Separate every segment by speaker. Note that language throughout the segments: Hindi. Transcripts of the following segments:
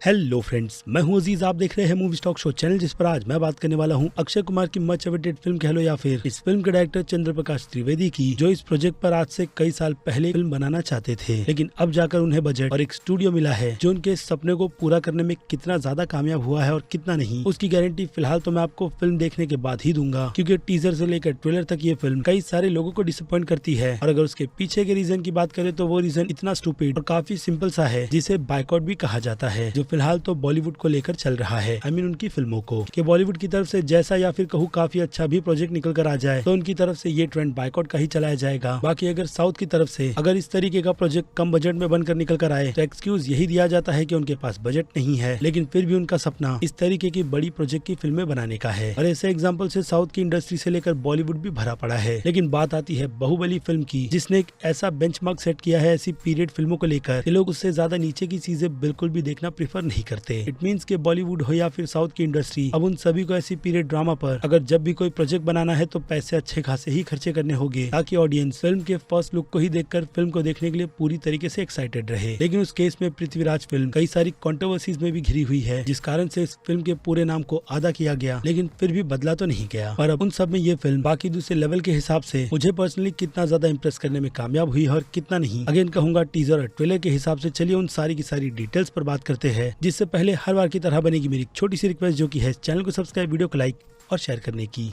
Speaker 1: हेलो फ्रेंड्स, मैं हूं अजीज। आप देख रहे हैं मूवी स्टॉक शो चैनल, जिस पर आज मैं बात करने वाला हूं अक्षय कुमार की मच अवेटेड फिल्म कह लो या फिर इस फिल्म के डायरेक्टर चंद्र प्रकाश त्रिवेदी की, जो इस प्रोजेक्ट पर आज से कई साल पहले फिल्म बनाना चाहते थे, लेकिन अब जाकर उन्हें बजट और एक स्टूडियो मिला है जो उनके इस सपने को पूरा करने में कितना ज्यादा कामयाब हुआ है और कितना नहीं, उसकी गारंटी फिलहाल तो मैं आपको फिल्म देखने के बाद ही दूंगा, क्योंकि टीजर से लेकर ट्रेलर तक ये फिल्म कई सारे लोगों को डिसअपॉइंट करती है। और अगर उसके पीछे के रीजन की बात करें तो वो रीजन इतना स्टूपिड और काफी सिंपल सा है जिसे बायकॉट भी कहा जाता है, जो फिलहाल तो बॉलीवुड को लेकर चल रहा है। I mean उनकी फिल्मों को कि बॉलीवुड की तरफ से जैसा या फिर कहूँ काफी अच्छा भी प्रोजेक्ट निकल कर आ जाए तो उनकी तरफ से ये ट्रेंड बायकॉट का ही चलाया जाएगा। बाकी अगर साउथ की तरफ से अगर इस तरीके का प्रोजेक्ट कम बजट में बनकर निकल कर आए तो एक्सक्यूज यही दिया जाता है कि उनके पास बजट नहीं है, लेकिन फिर भी उनका सपना इस तरीके की बड़ी प्रोजेक्ट की फिल्में बनाने का है। और ऐसे एग्जाम्पल से साउथ की इंडस्ट्री से लेकर बॉलीवुड भी भरा पड़ा है। लेकिन बात आती है बाहुबली फिल्म की, जिसने एक ऐसा बेंचमार्क सेट किया है ऐसी पीरियड फिल्मों को लेकर कि लोग उससे ज्यादा नीचे की चीजें बिल्कुल भी देखना प्रेफर नहीं करते। इट मीन्स के बॉलीवुड हो या फिर साउथ की इंडस्ट्री, अब उन सभी को ऐसी पीरियड ड्रामा पर अगर जब भी कोई प्रोजेक्ट बनाना है तो पैसे अच्छे खासे ही खर्चे करने होंगे, ताकि ऑडियंस फिल्म के फर्स्ट लुक को ही देखकर फिल्म को देखने के लिए पूरी तरीके से एक्साइटेड रहे। लेकिन उस केस में पृथ्वीराज फिल्म कई सारी कंट्रोवर्सीज में भी घिरी हुई है, जिस कारण से इस फिल्म के पूरे नाम को आधा किया गया, लेकिन फिर भी बदला तो नहीं गया। और अब उन सब में ये फिल्म बाकी दूसरे लेवल के हिसाब से मुझे पर्सनली कितना ज्यादा इंप्रेस करने में कामयाब हुई है और कितना नहीं, अगेन कहूंगा टीजर और ट्रेलर के हिसाब से। चलिए उन सारी की सारी डिटेल्स पर बात करते हैं, जिससे पहले हर बार की तरह बनेगी मेरी छोटी सी रिक्वेस्ट, जो की है चैनल को सब्सक्राइब, वीडियो को लाइक और शेयर करने की।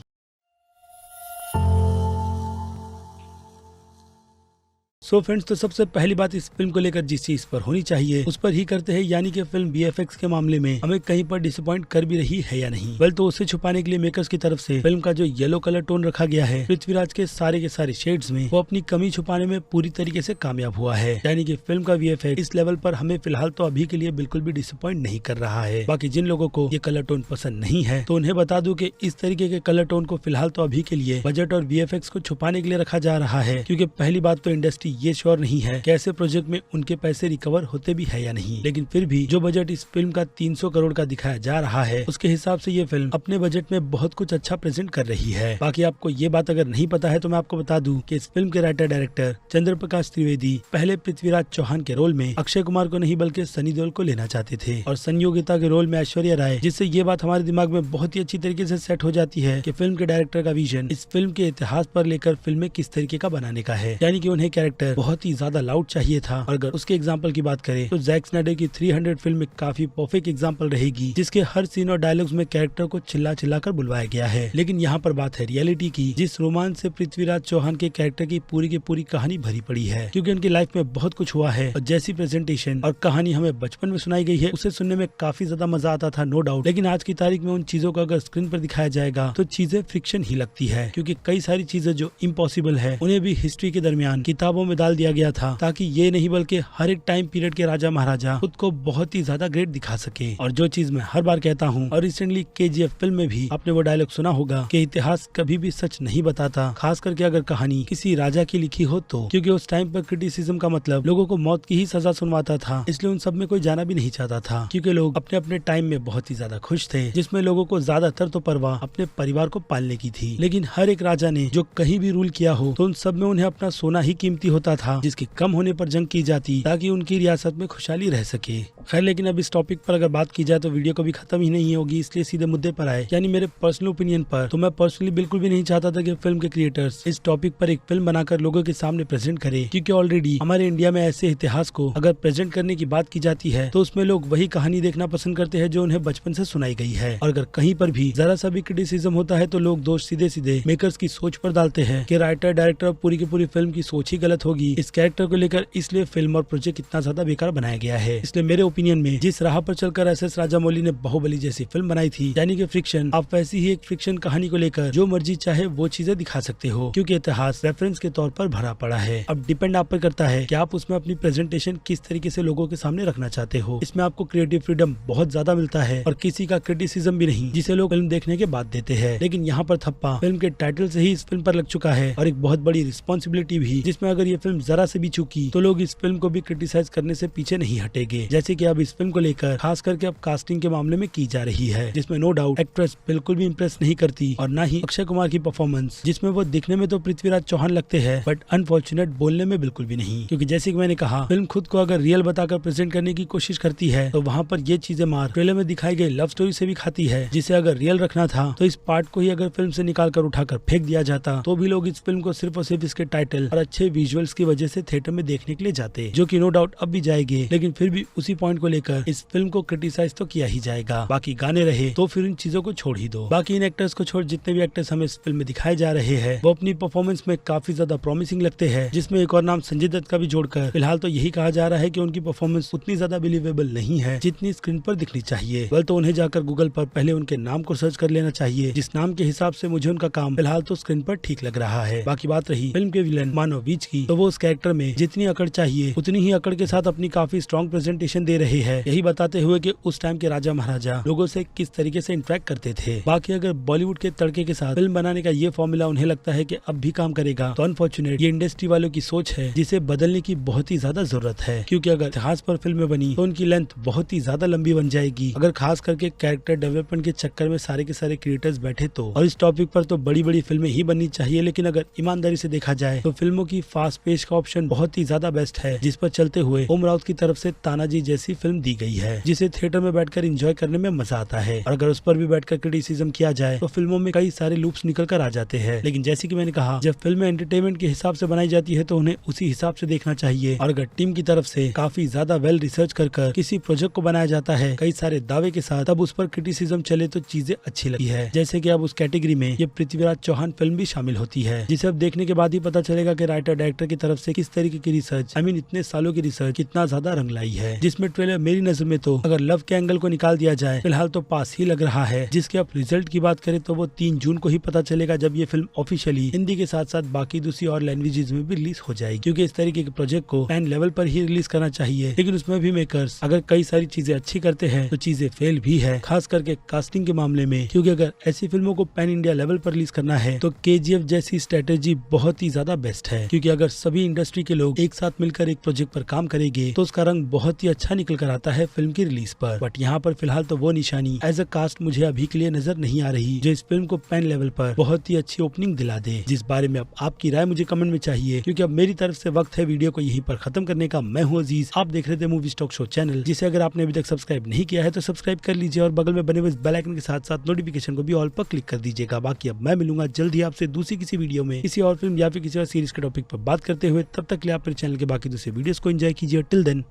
Speaker 1: सो फ्रेंड्स, तो सबसे पहली बात इस फिल्म को लेकर जिस चीज पर होनी चाहिए उस पर ही करते हैं, यानी कि फिल्म VFX के मामले में हमें कहीं पर डिसअपॉइंट कर भी रही है या नहीं। वेल, तो उसे छुपाने के लिए मेकर्स की तरफ से फिल्म का जो येलो कलर टोन रखा गया है पृथ्वीराज के सारे शेड्स में, वो अपनी कमी छुपाने में पूरी तरीके से कामयाब हुआ है। यानी कि फिल्म का VFX इस लेवल पर हमें फिलहाल तो अभी के लिए बिल्कुल भी डिसअपॉइंट नहीं कर रहा है। बाकी जिन लोगों को ये कलर टोन पसंद नहीं है तो उन्हें बता दूं कि इस तरीके के कलर टोन को फिलहाल तो अभी के लिए बजट और VFX को छुपाने के लिए रखा जा रहा है, क्योंकि पहली बात तो इंडस्ट्री ये श्योर नहीं है कैसे प्रोजेक्ट में उनके पैसे रिकवर होते भी है या नहीं। लेकिन फिर भी जो बजट इस फिल्म का 300 करोड़ का दिखाया जा रहा है, उसके हिसाब से ये फिल्म अपने बजट में बहुत कुछ अच्छा प्रेजेंट कर रही है। बाकी आपको ये बात अगर नहीं पता है तो मैं आपको बता दूं कि इस फिल्म के राइटर डायरेक्टर चंद्र प्रकाश त्रिवेदी पहले पृथ्वीराज चौहान के रोल में अक्षय कुमार को नहीं बल्कि सनी देओल को लेना चाहते थे, और संयोगिता के रोल में ऐश्वर्या राय, जिससे ये बात हमारे दिमाग में बहुत ही अच्छी तरीके से सेट हो जाती है कि फिल्म के डायरेक्टर का विजन इस फिल्म के इतिहास पर लेकर फिल्म में किस तरीके का बनाने का है। यानी कि उन्हें कैरेक्टर बहुत ही ज्यादा लाउड चाहिए था। और अगर उसके एग्जांपल की बात करें तो जैक स्नाइडर की 300 फिल्म में काफी परफेक्ट एग्जांपल रहेगी, जिसके हर सीन और डायलॉग्स में कैरेक्टर को चिल्ला चिल्ला कर बुलवाया गया है। लेकिन यहाँ पर बात है रियलिटी की, जिस रोमांच से पृथ्वीराज चौहान के कैरेक्टर की पूरी कहानी भरी पड़ी है, क्योंकि उनकी लाइफ में बहुत कुछ हुआ है और जैसी प्रेजेंटेशन और कहानी हमें बचपन में सुनाई गई है उसे सुनने में काफी ज्यादा मजा आता था, नो डाउट। लेकिन आज की तारीख में उन चीजों को अगर स्क्रीन पर दिखाया जाएगा तो चीजें फ्रिक्शन ही लगती है, क्योंकि कई सारी चीजें जो इम्पॉसिबल है उन्हें भी हिस्ट्री के दरमियान किताबों में डाल दिया गया था, ताकि ये नहीं बल्कि हर एक टाइम पीरियड के राजा महाराजा खुद को बहुत ही ज्यादा ग्रेट दिखा सके। और जो चीज मैं हर बार कहता हूँ, और रिसेंटली KGF फिल्म में भी आपने वो डायलॉग सुना होगा कि इतिहास कभी भी सच नहीं बताता, खास करके अगर कहानी किसी राजा की लिखी हो तो, क्योंकि उस टाइम पर क्रिटिसिज्म का मतलब लोगों को मौत की ही सजा सुनवाता था, इसलिए उन सब में कोई जाना भी नहीं चाहता था, क्योंकि लोग अपने अपने टाइम में बहुत ही ज्यादा खुश थे, जिसमें लोगों को ज्यादातर तो परवाह अपने परिवार को पालने की थी। लेकिन हर एक राजा ने जो कहीं भी रूल किया हो तो उन सब में उन्हें अपना सोना ही कीमती होता था, जिसके कम होने पर जंग की जाती ताकि उनकी रियासत में खुशहाली रह सके। खैर, लेकिन अब इस टॉपिक पर अगर बात की जाए तो वीडियो कभी खत्म ही नहीं होगी, इसलिए सीधे मुद्दे पर आए, यानी मेरे पर्सनल ओपिनियन पर, तो मैं पर्सनली बिल्कुल भी नहीं चाहता था कि फिल्म के क्रिएटर्स इस टॉपिक पर एक फिल्म बनाकर लोगों के सामने प्रेजेंट करे, क्योंकि ऑलरेडी हमारे इंडिया में ऐसे इतिहास को अगर प्रेजेंट करने की बात की जाती है तो उसमें लोग वही कहानी देखना पसंद करते हैं जो उन्हें बचपन से सुनाई गई है। और अगर कहीं पर भी जरा सा भी क्रिटिसिज्म होता है तो लोग दोष सीधे सीधे मेकर्स की सोच पर डालते हैं कि राइटर डायरेक्टर पूरी की पूरी फिल्म की सोच ही गलत होगी इस कैरेक्टर को लेकर, इसलिए फिल्म और प्रोजेक्ट इतना ज्यादा बेकार बनाया गया है। इसलिए मेरे ओपिनियन में जिस राह पर चलकर SS राजामौली ने बाहुबली जैसी फिल्म बनाई थी, यानी कि फ्रिक्शन, आप वैसी ही एक फ्रिक्शन कहानी को लेकर जो मर्जी चाहे वो चीजें दिखा सकते हो, क्योंकि इतिहास रेफरेंस के तौर पर भरा पड़ा है। अब डिपेंड आप पर करता है कि आप उसमें अपनी प्रेजेंटेशन किस तरीके से लोगों के सामने रखना चाहते हो। इसमें आपको क्रिएटिव फ्रीडम बहुत ज्यादा मिलता है और किसी का क्रिटिसिज्म भी नहीं, जिसे लोग फिल्म देखने के बाद देते हैं। लेकिन यहाँ पर थप्पा फिल्म के टाइटल से ही इस फिल्म पर लग चुका है, और एक बहुत बड़ी रिस्पॉन्सिबिलिटी भी, जिसमें अगर ये फिल्म जरा से भी चूकी तो लोग इस फिल्म को भी क्रिटिसाइज करने से पीछे नहीं हटेंगे। जैसे कि अब इस फिल्म को लेकर खास करके अब कास्टिंग के मामले में की जा रही है, जिसमें नो डाउट एक्ट्रेस बिल्कुल भी इम्प्रेस नहीं करती और ना ही अक्षय कुमार की परफॉर्मेंस, जिसमें वो दिखने में तो पृथ्वीराज चौहान लगते हैं बट अनफॉर्चुनेट बोलने में बिल्कुल भी नहीं। क्योंकि जैसे कि मैंने कहा, फिल्म खुद को अगर रियल बताकर प्रेजेंट करने की कोशिश करती है तो वहाँ पर ये चीजें मार ट्रेलर में दिखाई गई लव स्टोरी से भी खाती है, जिसे अगर रियल रखना था तो इस पार्ट को ही अगर फिल्म से निकाल कर उठाकर फेंक दिया जाता तो भी लोग इस फिल्म को सिर्फ और सिर्फ इसके टाइटल और अच्छे विजुअल्स की वजह से थिएटर में देखने के लिए जाते, जो कि नो डाउट अब भी जाएंगे, लेकिन फिर भी उसी पॉइंट को लेकर इस फिल्म को क्रिटिसाइज तो किया ही जाएगा। बाकी गाने रहे तो फिर इन चीजों को छोड़ ही दो। बाकी इन एक्टर्स को छोड़ जितने भी एक्टर्स हमें इस फिल्म में दिखाए जा रहे हैं वो अपनी परफॉर्मेंस में काफी ज्यादा प्रॉमिसिंग लगते हैं, जिसमें एक और नाम संजय दत्त का भी जोड़कर फिलहाल तो यही कहा जा रहा है कि उनकी परफॉर्मेंस उतनी ज्यादा बिलीवेबल नहीं है जितनी स्क्रीन पर दिखनी चाहिए। बल तो उन्हें जाकर गूगल पर पहले उनके नाम को सर्च कर लेना चाहिए, जिस नाम के हिसाब से मुझे उनका काम फिलहाल तो स्क्रीन पर ठीक लग रहा है। बाकी बात रही फिल्म के विलन मानव बीच की, तो वो उस कैरेक्टर में जितनी अकड़ चाहिए उतनी ही अकड़ के साथ अपनी काफी स्ट्रॉन्ग प्रेजेंटेशन दे रहे हैं, यही बताते हुए कि उस टाइम के राजा महाराजा लोगों से किस तरीके से इंटरेक्ट करते थे। बाकी अगर बॉलीवुड के तड़के के साथ फिल्म बनाने का ये फॉर्मूला उन्हें लगता है कि अब भी काम करेगा तो अनफॉर्चुनेट ये इंडस्ट्री वालों की सोच है, जिसे बदलने की बहुत ही ज्यादा जरूरत है। क्योंकि अगर इतिहास पर फिल्में बनी तो उनकी लेंथ बहुत ही ज्यादा लंबी बन जाएगी, अगर खास करके कैरेक्टर डेवलपमेंट के चक्कर में सारे के सारे क्रिएटर्स बैठे तो। और इस टॉपिक पर तो बड़ी बड़ी फिल्में ही बननी चाहिए, लेकिन अगर ईमानदारी से देखा जाए तो फिल्मों की फास्ट पेस का ऑप्शन बहुत ही ज्यादा बेस्ट है, जिस पर चलते हुए ओम राउत की तरफ से तानाजी जैसी फिल्म दी गई है, जिसे थिएटर में बैठकर एंजॉय करने में मजा आता है। और अगर उस पर भी बैठकर क्रिटिसिज्म किया जाए तो फिल्मों में कई सारे लूप्स निकल कर आ जाते हैं। लेकिन जैसे कि मैंने कहा, जब फिल्में एंटरटेनमेंट के हिसाब से बनाई जाती है तो उन्हें उसी हिसाब से देखना चाहिए। और अगर टीम की तरफ से काफी ज्यादा वेल रिसर्च कर किसी प्रोजेक्ट को बनाया जाता है कई सारे दावे के साथ, तब उस पर क्रिटिसिज्म चले तो चीजें अच्छी लगती है। जैसे कि अब उस कैटेगरी में ये पृथ्वीराज चौहान फिल्म भी शामिल होती है, जिसे अब देखने के बाद ही पता चलेगा कि राइटर डायरेक्टर की तरफ से किस तरीके की रिसर्च, इतने सालों की रिसर्च कितना ज्यादा रंग लाई है। जिसमें ट्रेलर मेरी नजर में तो अगर लव के एंगल को निकाल दिया जाए फिलहाल तो पास ही लग रहा है, जिसके अब रिजल्ट की बात करें तो वो 3 जून को ही पता चलेगा, जब ये फिल्म ऑफिशियली हिंदी के साथ साथ बाकी दूसरी और लैंग्वेजेस में भी रिलीज हो जाएगी। क्योंकि इस तरीके के प्रोजेक्ट को पैन लेवल पर ही रिलीज करना चाहिए, लेकिन उसमें भी मेकर्स अगर कई सारी चीजें अच्छी करते हैं तो चीजें फेल भी है, खास करके कास्टिंग के मामले में। क्योंकि अगर ऐसी फिल्मों को पैन इंडिया लेवल पर रिलीज करना है तो KGF जैसी स्ट्रेटेजी बहुत ही ज्यादा बेस्ट है। क्योंकि अगर सभी इंडस्ट्री के लोग एक साथ मिलकर एक प्रोजेक्ट पर काम करेंगे तो उसका रंग बहुत ही अच्छा निकल कर आता है फिल्म की रिलीज पर। बट यहाँ पर फिलहाल तो वो निशानी एज अ कास्ट मुझे अभी के लिए नजर नहीं आ रही जो इस फिल्म को पैन लेवल पर बहुत ही अच्छी ओपनिंग दिला दे, जिस बारे में अब आपकी राय मुझे कमेंट में चाहिए। क्योंकि अब मेरी तरफ से वक्त है वीडियो को यहीं पर खत्म करने का। मैं हूँ अजीज, आप देख रहे थे मूवी स्टॉक शो चैनल, जिसे अगर आपने अभी तक सब्सक्राइब नहीं किया है तो सब्सक्राइब कर लीजिए और बगल में बने हुए बेल आइकन के साथ साथ नोटिफिकेशन को भी ऑल पर क्लिक कर दीजिएगा। बाकी अब मैं मिलूंगा जल्द ही आपसे दूसरी किसी वीडियो में किसी और फिल्म या फिर किसी और सीरीज के टॉपिक पर बात करते हुए। तब तक के लिए आप मेरे चैनल के बाकी दूसरे वीडियोस को एंजॉय कीजिए। Till then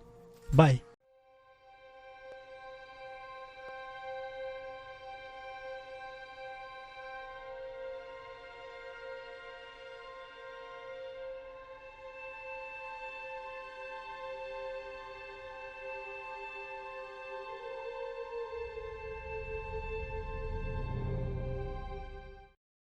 Speaker 1: bye.